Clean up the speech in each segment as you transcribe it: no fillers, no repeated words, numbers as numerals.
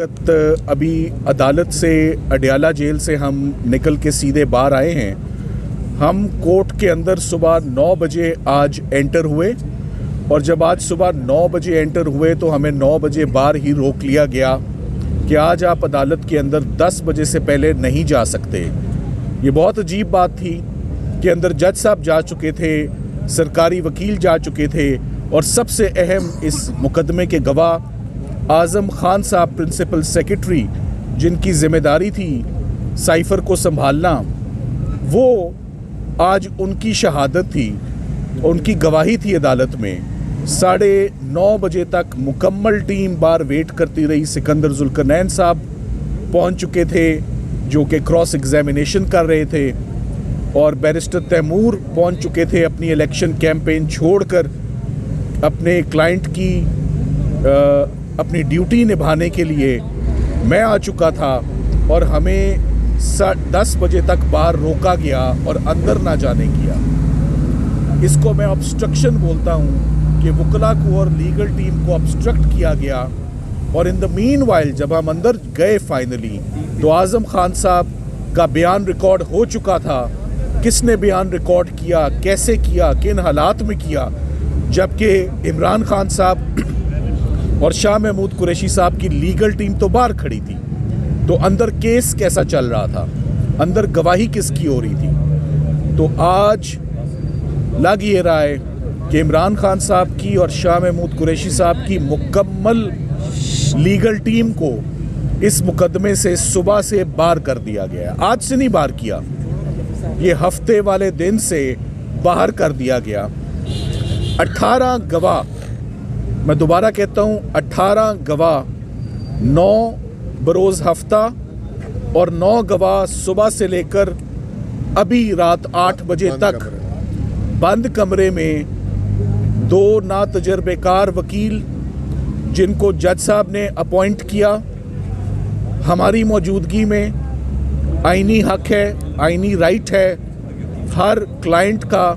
वक्त अभी अदालत से अडयाला जेल से हम निकल के सीधे बाहर आए हैं। हम कोर्ट के अंदर सुबह 9 बजे आज एंटर हुए और जब आज सुबह 9 बजे एंटर हुए तो हमें 9 बजे बाहर ही रोक लिया गया कि आज आप अदालत के अंदर 10 बजे से पहले नहीं जा सकते। ये बहुत अजीब बात थी कि अंदर जज साहब जा चुके थे, सरकारी वकील जा चुके थे और सबसे अहम इस मुकदमे के गवाह आज़म खान साहब प्रिंसिपल सेक्रेटरी, जिनकी ज़िम्मेदारी थी साइफ़र को संभालना, वो आज उनकी शहादत थी, उनकी गवाही थी अदालत में। 9:30 बजे तक मुकम्मल टीम बाहर वेट करती रही। सिकंदर जुल्करनैन साहब पहुंच चुके थे जो कि क्रॉस एग्जामिनेशन कर रहे थे और बैरिस्टर तैमूर पहुंच चुके थे अपनी इलेक्शन कैंपेन छोड़कर अपने क्लाइंट की अपनी ड्यूटी निभाने के लिए। मैं आ चुका था और हमें 10 बजे तक बाहर रोका गया और अंदर ना जाने किया। इसको मैं ऑब्स्ट्रक्शन बोलता हूँ कि वकला को और लीगल टीम को ऑब्स्ट्रक्ट किया गया। और इन द मीनवाइल जब हम अंदर गए फाइनली तो आज़म खान साहब का बयान रिकॉर्ड हो चुका था। किसने बयान रिकॉर्ड किया, कैसे किया, किन हालात में किया, जबकि इमरान खान साहब और शाह महमूद कुरैशी साहब की लीगल टीम तो बाहर खड़ी थी। तो अंदर केस कैसा चल रहा था, अंदर गवाही किसकी हो रही थी। तो आज लग ये रहा है कि इमरान खान साहब की और शाह महमूद कुरैशी साहब की मुकम्मल लीगल टीम को इस मुकदमे से सुबह से बाहर कर दिया गया। आज से नहीं बाहर किया, ये हफ्ते वाले दिन से बाहर कर दिया गया। 18 गवाह, मैं दोबारा कहता हूँ 18 गवाह 9 बरोज़ हफ्ता और 9 गवाह सुबह से लेकर अभी रात 8 बजे तक बंद कमरे में 2 नातजर्बेकार वकील जिनको जज साहब ने अपॉइंट किया हमारी मौजूदगी में। आईनी हक है, आईनी राइट है हर क्लाइंट का,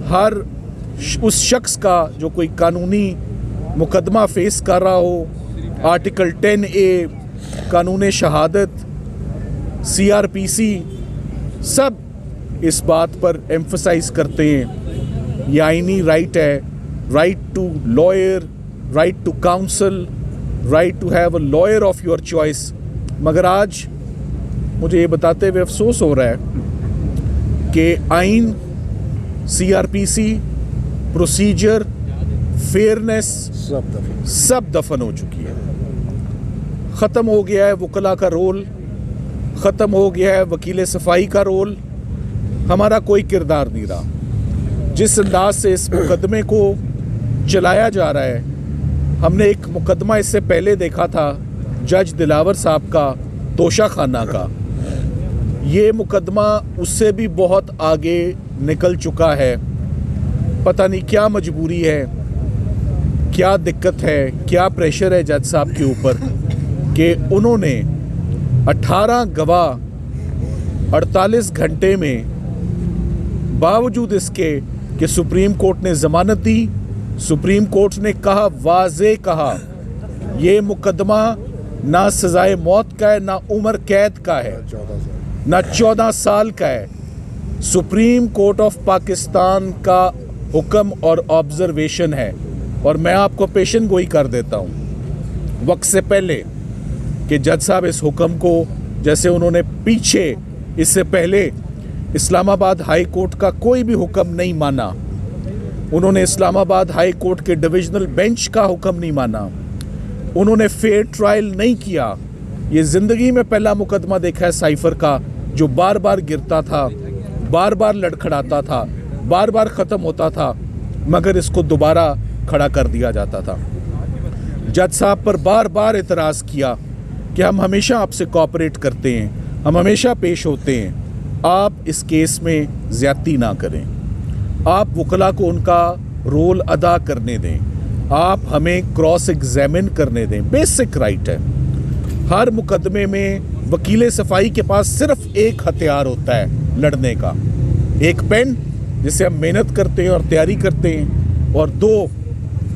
हर उस शख्स का जो कोई कानूनी मुकदमा फेस कर रहा हो। आर्टिकल 10A, कानून शहादत, CRPC सब इस बात पर एम्फसाइज करते हैं ये आईनी राइट है। Right to lawyer, right to counsel, right to have a lawyer of your choice. मगर आज मुझे ये बताते हुए अफसोस हो रहा है कि आइन, CRPC, प्रोसीजर, फेयरनेस सब दफन हो चुकी है। ख़त्म हो गया है वकला का रोल, ख़त्म हो गया है वकील सफाई का रोल। हमारा कोई किरदार नहीं रहा। जिस अंदाज से इस मुकदमे को चलाया जा रहा है, हमने एक मुकदमा इससे पहले देखा था जज दिलावर साहब का, तोशा खाना का। ये मुकदमा उससे भी बहुत आगे निकल चुका है। पता नहीं क्या मजबूरी है, क्या दिक्कत है, क्या प्रेशर है जज साहब के ऊपर कि उन्होंने 18 गवाह 48 घंटे में, बावजूद इसके कि सुप्रीम कोर्ट ने ज़मानत दी, सुप्रीम कोर्ट ने कहा, वाज़े कहा, ये मुकदमा ना सज़ाए मौत का है, ना उम्र कैद का है, ना 14 साल का है। सुप्रीम कोर्ट ऑफ पाकिस्तान का हुक्म और ऑब्जर्वेशन है। और मैं आपको पेशन गोई कर देता हूँ वक्त से पहले कि जज साहब इस हुक्म को, जैसे उन्होंने पीछे इससे पहले इस्लामाबाद हाई कोर्ट का कोई भी हुक्म नहीं माना, उन्होंने इस्लामाबाद हाई कोर्ट के डिविजनल बेंच का हुक्म नहीं माना, उन्होंने फेयर ट्रायल नहीं किया। ये ज़िंदगी में पहला मुकदमा देखा है साइफ़र का जो बार बार गिरता था, बार बार लड़खड़ाता था, बार बार ख़त्म होता था, मगर इसको दोबारा खड़ा कर दिया जाता था। जज साहब पर बार बार एतराज़ किया कि हम हमेशा आपसे कोऑपरेट करते हैं, हम हमेशा पेश होते हैं, आप इस केस में ज़्यादती ना करें, आप वकला को उनका रोल अदा करने दें, आप हमें क्रॉस एग्जामिन करने दें। बेसिक राइट है। हर मुकदमे में वकील सफाई के पास सिर्फ एक हथियार होता है लड़ने का, एक पेन जिससे हम मेहनत करते हैं और तैयारी करते हैं, और 2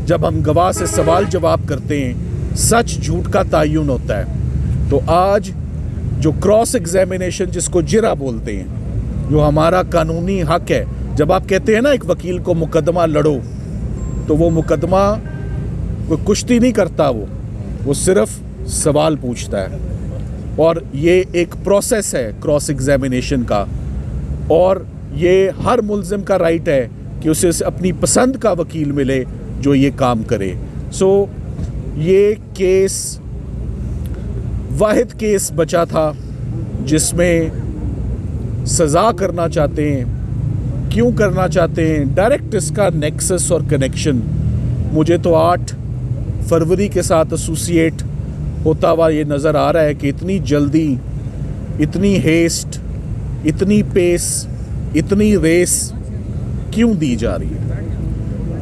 जब हम गवाह से सवाल जवाब करते हैं सच झूठ का तायुन होता है। तो आज जो क्रॉस एग्जामिनेशन जिसको जिरा बोलते हैं, जो हमारा कानूनी हक है, जब आप कहते हैं ना एक वकील को मुकदमा लड़ो, तो वो मुकदमा कोई कुश्ती नहीं करता, वो सिर्फ सवाल पूछता है। और ये एक प्रोसेस है क्रॉस एग्जामिनेशन का, और ये हर मुल्ज़िम का राइट है कि उसे अपनी पसंद का वकील मिले जो ये काम करे। सो ये केस वाहिद केस बचा था जिसमें सज़ा करना चाहते हैं। क्यों करना चाहते हैं? डायरेक्ट इसका नेक्सस और कनेक्शन मुझे तो 8 फरवरी के साथ एसोसिएट होता हुआ ये नज़र आ रहा है कि इतनी जल्दी, इतनी हेस्ट, इतनी पेस, इतनी रेस क्यों दी जा रही है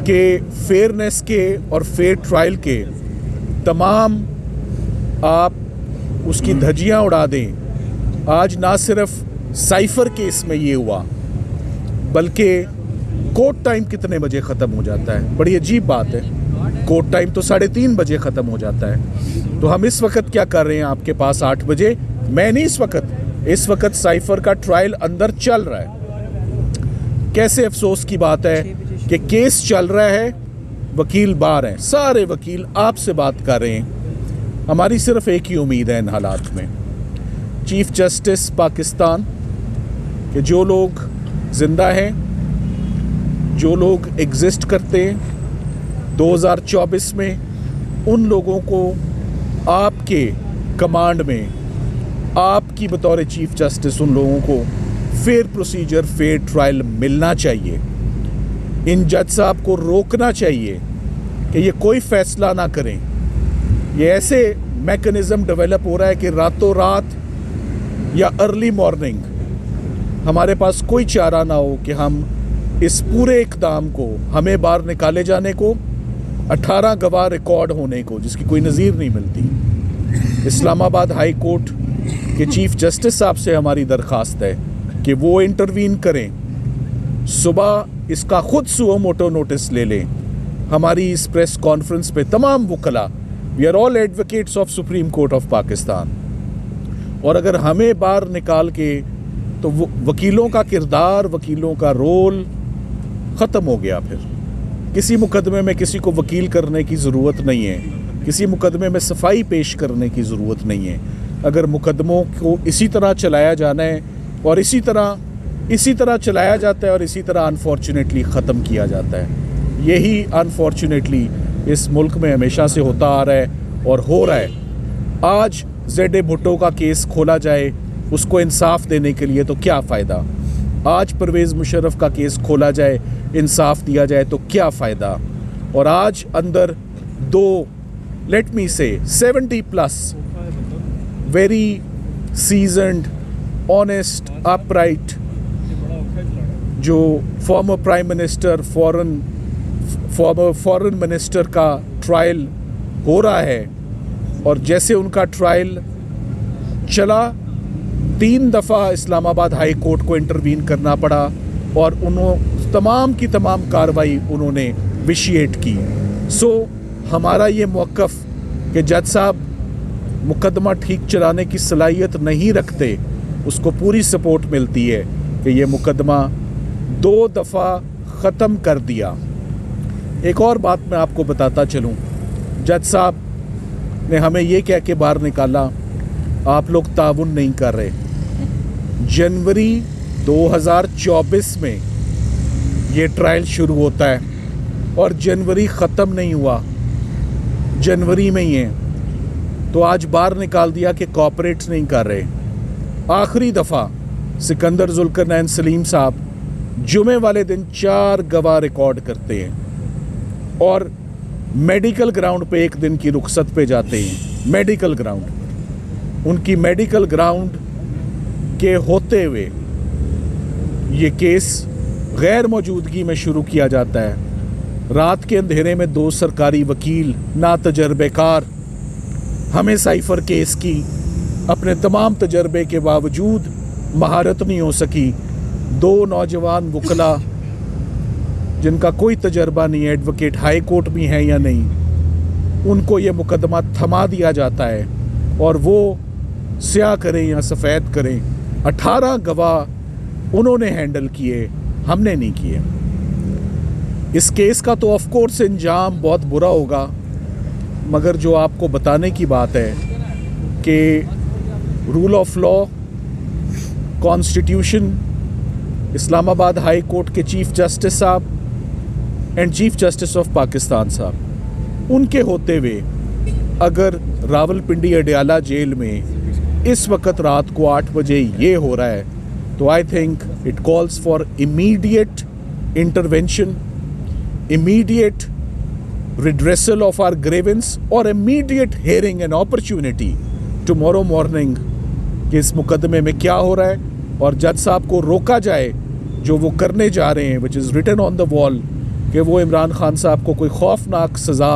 कि फेयरनेस के और फेयर ट्रायल के तमाम आप उसकी धज्जियां उड़ा दें। आज ना सिर्फ साइफर केस में ये हुआ, बल्कि कोर्ट टाइम कितने बजे ख़त्म हो जाता है? बड़ी अजीब बात है, कोर्ट टाइम तो 3:30 बजे ख़त्म हो जाता है। तो हम इस वक्त क्या कर रहे हैं आपके पास 8 बजे? मैं नहीं, इस वक्त साइफर का ट्रायल अंदर चल रहा है। कैसे अफसोस की बात है कि केस चल रहा है, वकील बाहर हैं, सारे वकील आपसे बात कर रहे हैं। हमारी सिर्फ एक ही उम्मीद है इन हालात में, चीफ जस्टिस पाकिस्तान के जो लोग जिंदा हैं, जो लोग एग्जिस्ट करते हैं 2024 में, उन लोगों को आपके कमांड में, आपकी बतौर चीफ जस्टिस उन लोगों को फेयर प्रोसीजर, फेयर ट्रायल मिलना चाहिए। इन जज साहब को रोकना चाहिए कि ये कोई फैसला ना करें। ये ऐसे मैकेनिज़्म डेवलप हो रहा है कि रातों रात या अर्ली मॉर्निंग हमारे पास कोई चारा ना हो कि हम इस पूरे इक़दाम को, हमें बाहर निकाले जाने को, 18 गवाह रिकॉर्ड होने को, जिसकी कोई नज़ीर नहीं मिलती। इस्लामाबाद हाई कोर्ट के चीफ जस्टिस साहब से हमारी दरख्वास्त है कि वो इंटरवीन करें। सुबह इसका खुद सुओ मोटो नोटिस ले लें। हमारी इस प्रेस कॉन्फ्रेंस पे तमाम वकला, we are all advocates of Supreme Court of Pakistan, और अगर हमें बाहर निकाल के, तो वकीलों का किरदार, वकीलों का रोल ख़त्म हो गया। फिर किसी मुकदमे में किसी को वकील करने की ज़रूरत नहीं है, किसी मुकदमे में सफाई पेश करने की ज़रूरत नहीं है। अगर मुकदमों को इसी तरह चलाया जाना है और इसी तरह चलाया जाता है और इसी तरह अनफॉर्चुनेटली ख़त्म किया जाता है। यही अनफॉर्चुनेटली इस मुल्क में हमेशा से होता आ रहा है और हो रहा है। आज ज़ेड भुट्टो का केस खोला जाए उसको इंसाफ देने के लिए, तो क्या फ़ायदा? आज परवेज़ मुशर्रफ का केस खोला जाए, इंसाफ दिया जाए, तो क्या फ़ायदा? और आज अंदर 2, लेट मी से 70+ वेरी सीजन्ड, ऑनेस्ट, अपराइट, जो former prime minister, farmer foreign minister का ट्रायल हो रहा है, और जैसे उनका ट्रायल चला 3 दफ़ा इस्लामाबाद हाई कोर्ट को इंटरवीन करना पड़ा और उन्होंने तमाम की तमाम कार्रवाई उन्होंने विशिएट की। सो हमारा ये मौक़िफ़ कि जज साहब मुकदमा ठीक चलाने की सलाहियत नहीं रखते, उसको पूरी सपोर्ट मिलती है कि ये मुकदमा 2 दफ़ा ख़त्म कर दिया। एक और बात मैं आपको बताता चलूँ, जज साहब ने हमें ये कह के बाहर निकाला, आप लोग ताउन नहीं कर रहे। जनवरी 2024 में ये ट्रायल शुरू होता है और जनवरी ख़त्म नहीं हुआ, जनवरी में ही है। तो आज बाहर निकाल दिया कि कोऑपरेट नहीं कर रहे। आखिरी दफ़ा सिकंदर जुल्करनैन सलीम साहब जुमे वाले दिन 4 गवाह रिकॉर्ड करते हैं और मेडिकल ग्राउंड पे 1 दिन की रुखसत पे जाते हैं। मेडिकल ग्राउंड, उनकी मेडिकल ग्राउंड के होते हुए ये केस गैर मौजूदगी में शुरू किया जाता है। रात के अंधेरे में 2 सरकारी वकील ना तजर्बेकार, हमें साइफर केस की अपने तमाम तजर्बे के बावजूद महारत नहीं हो सकी। 2 नौजवान वकला जिनका कोई तजर्बा नहीं है, एडवोकेट हाई कोर्ट भी हैं या नहीं, उनको ये मुकदमा थमा दिया जाता है और वो स्याह करें या सफ़ेद करें। 18 गवाह उन्होंने हैंडल किए, हमने नहीं किए। इस केस का तो ऑफ कोर्स इंजाम बहुत बुरा होगा, मगर जो आपको बताने की बात है कि rule of law, constitution, Islamabad high court के चीफ जस्टिस साहब and chief justice of Pakistan साहब, उनके होते हुए अगर रावलपिंडी अडयाला जेल में इस वक्त रात को 8 बजे ये हो रहा है, तो I think it calls for immediate intervention, immediate redressal of our grievance और immediate hearing and opportunity tomorrow morning कि इस मुकदमे में क्या हो रहा है और जज साहब को रोका जाए जो वो करने जा रहे हैं, which is written on the wall, कि वो इमरान खान साहब को कोई खौफनाक सज़ा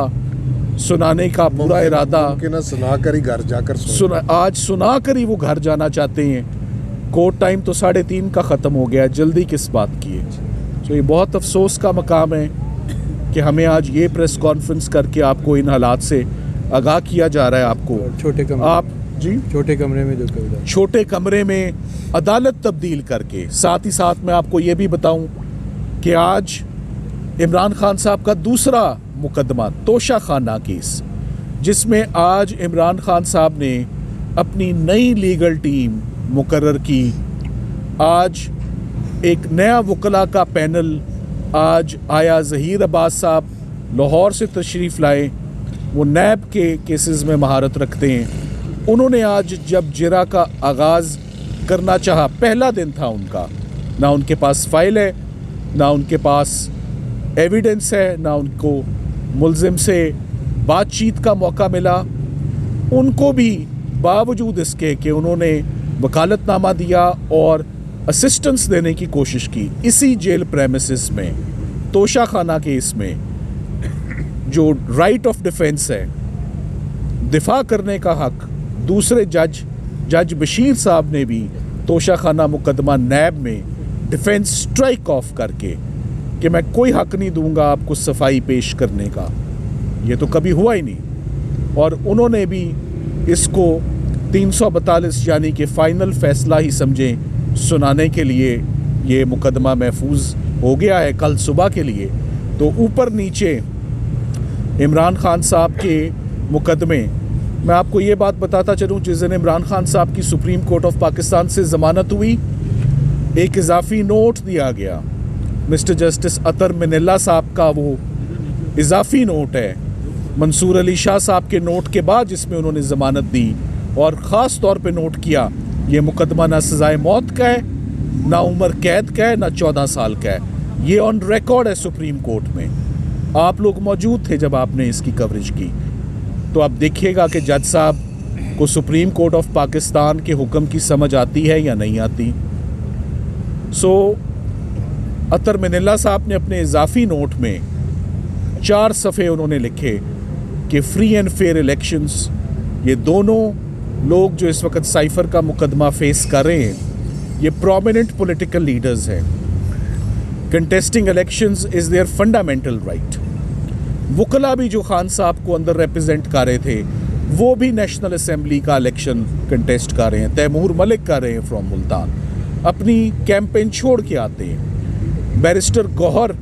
सुनाने का पूरा इरादा सुना कर ही घर जाकर आज सुना कर ही वो घर जाना चाहते हैं। कोर्ट टाइम तो 3:30 का ख़त्म हो गया, जल्दी किस बात की है। तो ये बहुत अफसोस का मकाम है कि हमें आज ये प्रेस कॉन्फ्रेंस करके आपको इन हालात से आगाह किया जा रहा है। आपको छोटे कमरे में जो कविता, छोटे कमरे में अदालत तब्दील करके, साथ ही साथ मैं आपको ये भी बताऊं कि आज इमरान खान साहब का दूसरा मुकदमा तोशा खाना केस, जिसमें आज इमरान खान साहब ने अपनी नई लीगल टीम मुकर्रर की। आज एक नया वकला का पैनल आज आया। ज़हीर अब्बास साहब लाहौर से तशरीफ़ लाए, वो नैब के केसेस में महारत रखते हैं। उन्होंने आज जब जिरा का आगाज़ करना चाहा, पहला दिन था उनका, ना उनके पास फाइल है, ना उनके पास एविडेंस है, ना उनको मुल्ज़िम से बातचीत का मौका मिला। उनको भी बावजूद इसके कि उन्होंने वकालतनामा दिया और असिस्टेंस देने की कोशिश की, इसी जेल प्रेमिसेस में तोशा खाना केस में जो राइट ऑफ डिफेंस है, दिफा करने का हक, दूसरे जज बशीर साहब ने भी तोशा खाना मुकदमा नैब में डिफेंस स्ट्राइक ऑफ करके कि मैं कोई हक नहीं दूंगा आपको सफाई पेश करने का, ये तो कभी हुआ ही नहीं। और उन्होंने भी इसको 342 यानी कि फ़ाइनल फ़ैसला ही समझें सुनाने के लिए ये मुकदमा महफूज हो गया है कल सुबह के लिए। तो ऊपर नीचे इमरान खान साहब के मुकदमे, मैं आपको ये बात बताता चलूँ, जिस दिन इमरान खान साहब की सुप्रीम कोर्ट ऑफ पाकिस्तान से ज़मानत हुई, एक इजाफ़ी नोट दिया गया। मिस्टर जस्टिस अतर मिनल्ला साहब का वो इजाफ़ी नोट है मंसूर अली शाह साहब के नोट के बाद, जिसमें उन्होंने ज़मानत दी और ख़ास तौर पे नोट किया ये मुकदमा ना सज़ाए मौत का है, ना उम्र कैद का है, ना 14 साल का है। ये ऑन रिकॉर्ड है सुप्रीम कोर्ट में। आप लोग मौजूद थे जब आपने इसकी कवरेज की, तो आप देखिएगा कि जज साहब को सुप्रीम कोर्ट ऑफ पाकिस्तान के हुक्म की समझ आती है या नहीं आती। अतर मिनल्ला साहब ने अपने इजाफी नोट में 4 सफ़े उन्होंने लिखे कि फ्री एंड फेयर इलेक्शंस, ये दोनों लोग जो इस वक्त साइफर का मुकदमा फेस कर रहे हैं, ये प्रोमिनेंट पॉलिटिकल लीडर्स हैं। Contesting elections is their fundamental right. वकला भी जो खान साहब को अंदर रिप्रेजेंट कर रहे थे, वो भी नेशनल असम्बली का इलेक्शन कंटेस्ट कर रहे हैं। तैमूर मलिक कर रहे हैं फ्रॉम मुल्तान, अपनी कैंपेन छोड़ के आते हैं। बैरिस्टर गौहर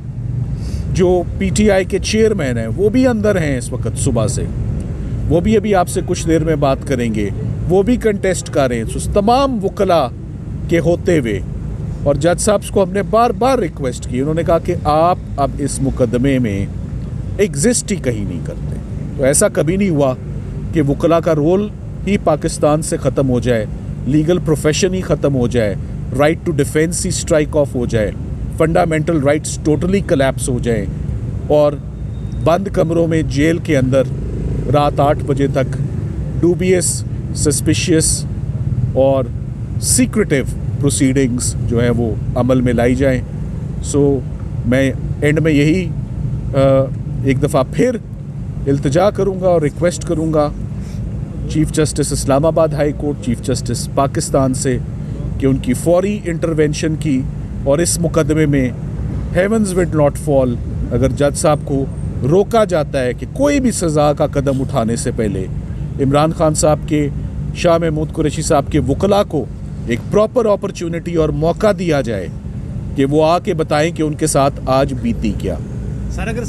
जो पीटीआई के चेयरमैन हैं, वो भी अंदर हैं इस वक्त सुबह से, वो भी अभी आपसे कुछ देर में बात करेंगे, वो भी कंटेस्ट कर रहे हैं। तो तमाम वकला के होते हुए, और जज साहब को हमने बार बार रिक्वेस्ट की, उन्होंने कहा कि आप अब इस मुकदमे में एग्जिस्ट ही कहीं नहीं करते। तो ऐसा कभी नहीं हुआ कि वकला का रोल ही पाकिस्तान से ख़त्म हो जाए, लीगल प्रोफेशन ही ख़त्म हो जाए, राइट टू डिफेंस ही स्ट्राइक ऑफ हो जाए, फंडामेंटल राइट्स टोटली कलैप्स हो जाए और बंद कमरों में जेल के अंदर रात 8 बजे तक डूबियस, सस्पिशियस और सीक्रेटिव प्रोसीडिंग्स जो है वो अमल में लाई जाएं। मैं एंड में यही एक दफ़ा फिर इल्तिजा करूँगा और रिक्वेस्ट करूँगा chief justice Islamabad high court, chief justice Pakistan से कि उनकी फौरी इंटरवेंशन की और इस मुकदमे में हेवंस विड नॉट फॉल अगर जज साहब को रोका जाता है कि कोई भी सज़ा का कदम उठाने से पहले इमरान खान साहब के, शाह महमूद कुरैशी साहब के वकला को एक प्रॉपर अपॉर्चुनिटी और मौका दिया जाए कि वो आके बताएं कि उनके साथ आज बीती क्या। सर अगर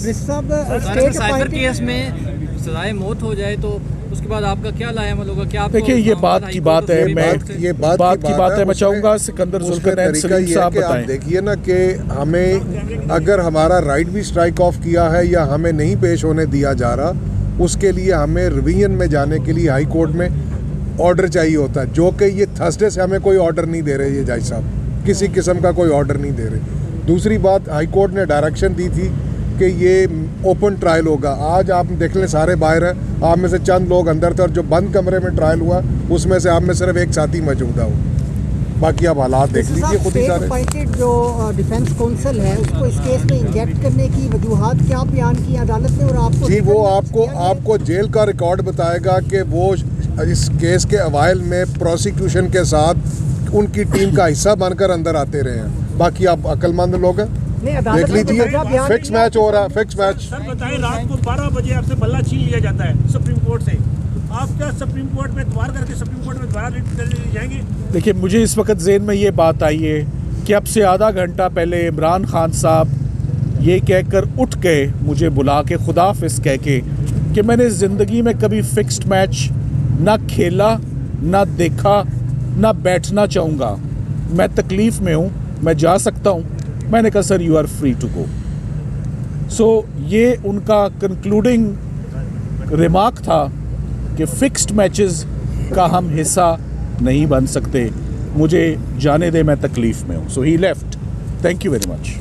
साइबर केस में सजाए मौत हो जाए तो उसके बाद आपका क्या लाएमल होगा? क्या देखिए ये बात की बात है, मैं चाहूँगा सिकंदर जुल्करनैन सलीम साहब बताएं। देखिए ना कि हमें अगर हमारा राइट भी स्ट्राइक ऑफ किया है या हमें नहीं पेश होने दिया जा रहा, उसके लिए हमें रिवीजन में जाने के लिए हाई कोर्ट में ऑर्डर चाहिए होता है, जो कि ये थर्सडे से हमें कोई ऑर्डर नहीं दे रहे ये जज साहब, किसी किस्म का कोई ऑर्डर नहीं दे रहे। दूसरी बात, हाई कोर्ट ने डायरेक्शन दी थी कि ये ओपन ट्रायल होगा। आज आप देख लें सारे बाहर हैं, आप में से चंद लोग अंदर थे और जो बंद कमरे में ट्रायल हुआ उसमें से आप में सिर्फ एक साथी मौजूदा हो, बाकी आप हालात देख लीजिए खुद ही सारे। जो डिफेंस काउंसिल है उसको इस केस में इंजेक्ट करने की वजूहात क्या बयान की अदालत ने, और आपको जी वो आपको जेल का रिकॉर्ड बताएगा कि वो इस केस के अवाइल में प्रोसिक्यूशन के साथ उनकी टीम का हिस्सा बनकर अंदर आते रहे हैं। बाकी आप अक्लमंद लोग हैं, देख लीजिए फिक्स मैच हो रहा है, फिक्स मैच। सर बताइए, रात को 12 बजे आपसे बल्ला छीन लिया जाता है सुप्रीम कोर्ट से, आप क्या सुप्रीम कोर्ट में द्वार करके सुप्रीम कोर्ट में द्वारा ले जाएंगे? देखिए मुझे इस वक्त ज़हन में ये बात आई है कि अब से आधा घंटा पहले इमरान खान साहब ये कहकर उठ गए मुझे बुला के, खुदाफिज कह के, कि मैंने ज़िंदगी में कभी फिक्स्ड मैच ना खेला, ना देखा, ना बैठना चाहूँगा, मैं तकलीफ़ में हूँ, मैं जा सकता हूँ। मैंने कहा sir you are free to go. So ये उनका कंक्लूडिंग रिमार्क था कि फिक्स्ड मैचेस का हम हिस्सा नहीं बन सकते, मुझे जाने दे, मैं तकलीफ़ में हूँ। So he left. Thank you very much.